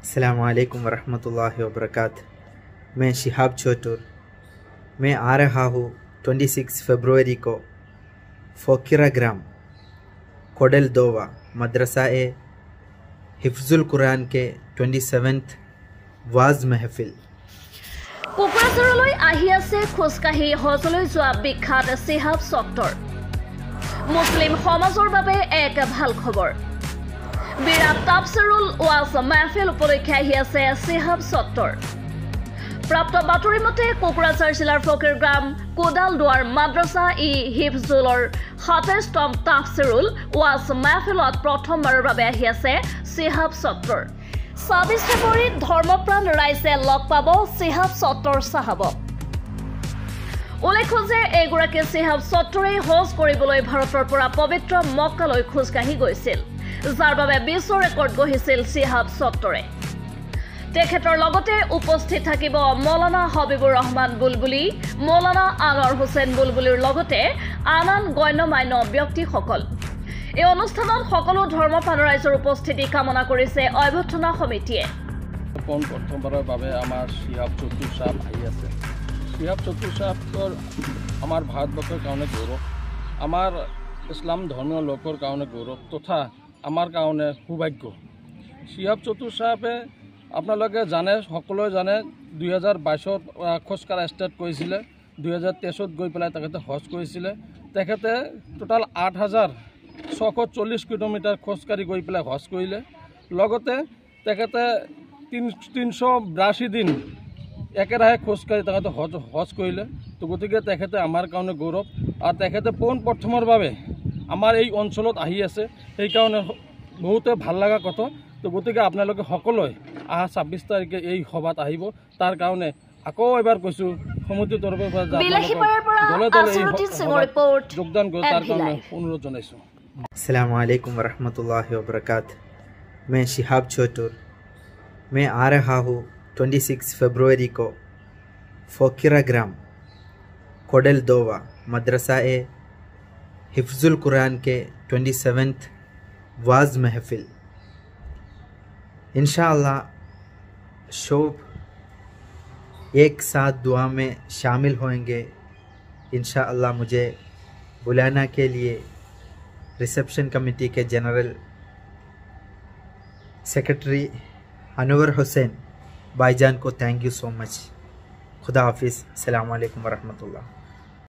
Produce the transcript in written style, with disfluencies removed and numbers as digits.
अस्सलामुअलैकुम वरहमतुल्लाहि वबरकातुहू। मैं शिहाब छोटूर। मैं आ रहा हूँ 26 फरवरी को फोकिरा ग्राम कोडल दोवा मदरसा ए हिफ्जुल कुरान के 27th वाज महफिल। কোকৰাঝাৰলৈ আহি আছে খোজকাঢ়ি হজলৈ যোৱা বিখ্যাত চিহাব চক্তৰ। মুছলিম সমাজৰ বাবে এক ভাল খবৰ। বিৰাট তাফছিৰুল ওয়াজ মাহফিল উপলক্ষে আহি আছে চিহাব চক্তৰ। প্ৰাপ্ত বাতৰি মতে কোকৰাঝাৰ জিলাৰ ফকিৰ গ্ৰাম কোডাল দুৱাৰ মাদ্ৰাসা ই হিফজুলৰ 27তম তাফছিৰুল ওয়াজ মাহফিলত প্ৰথমবাৰৰ বাবে আহি আছে চিহাব চক্তৰ। 26 ফেব্ৰুৱাৰীত ধৰ্মপ্ৰাণ ৰাইজে লগ পাব চিহাব চক্তৰ চাহাবক। উল্লেখ্য যে এগৰাকী চিহাব চক্তৰে হজ কৰিবলৈ ভাৰতৰ পৰা পবিত্ৰ মক্কালৈ খোজকাঢ়ি গৈছিল, যাৰ বাবে বিশ্ব ৰেকৰ্ড গঢ়িছিল চিহাব চক্তৰে। তেখেতৰ লগতে উপস্থিত থাকিব মৌলানা হবিবুৰ ৰহমান বুলবুলি, মৌলানা আনোৱাৰ হুছেইন বুলবুলিৰ লগতে আন গণ্যমান্য ব্যক্তিসকল। এই অনুষ্ঠানত সকলো ধৰ্মপ্ৰাণ ৰাইজৰ উপস্থিতি কামনা কৰিছে অভ্যৰ্থনা সমিতিয়ে। প্ৰথমবাৰৰ বাবে আমাৰ চিহাব চক্তৰ চাহাব আহি আছে। চিহাব চক্তৰ চাহাবৰ আমাৰ ভাৰতবৰ্ষৰ কাৰণে গৌৰৱ, আমাৰ ইছলাম ধৰ্মীয় লোকৰ কাৰণে গৌৰৱ তথা আমাৰ কাৰণে সৌভাগ্য। চিহাব চক্তৰ চাহাবে আপোনালোকে জানে, সকলোৱে জানে 2022ত খোজকাঢ়া ষ্টাৰ্ট কৰিছিলে, 2023ত গৈ পেলাই তেখেতে হজ কৰিছিলে। তেখেতে টোটাল 8,640 কিলোমিটাৰ খোজকাঢ়ি গৈ পেলাই হজ কৰিলে। লগতে তেখেতে 382 দিন একেৰাহে খোজকাঢ়ি তেখেতে হজ কৰিলে। তো গতিকে তেখেতে আমাৰ কাৰণে গৌৰৱ, আৰু তেখেতে পোনপ্ৰথমৰ বাবে আমাৰ এই অঞ্চলত আহি আছে, সেইকাৰণে বহুতে ভাল লগা কথা। তো গতিকে আপোনালোকে সকলোৱে অহা 26 তাৰিখে এই সভাত আহিব। তাৰ কাৰণে আকৌ এবাৰ কৈছোঁ, সমিতিৰ তৰফৰ পৰা যোগদান কৰে তাৰ কাৰণে অনুৰোধ জনাইছোঁ। अस्सलामुअलैकुम वरहमतुल्लाहि वबरकातुहू। मैं शिहाब छोटूर। मैं आ रहा हूँ 26 फरवरी को फोकिरा ग्राम कोडल दोवा मदरसा ए हिफ्जुल कुरान के 27th वाज महफिल। इंशाअल्लाह शोब एक साथ दुआ में शामिल होंगे। इंशाअल्लाह मुझे बुलाना के लिए रिसेप्शन कमेटी के जनरल सेक्रेटरी अनवर हुसैन भाईजान को थैंक यू सो मच। खुदा हाफिज़। अस्सलामु अलैकुम वरहमतुल्लाह।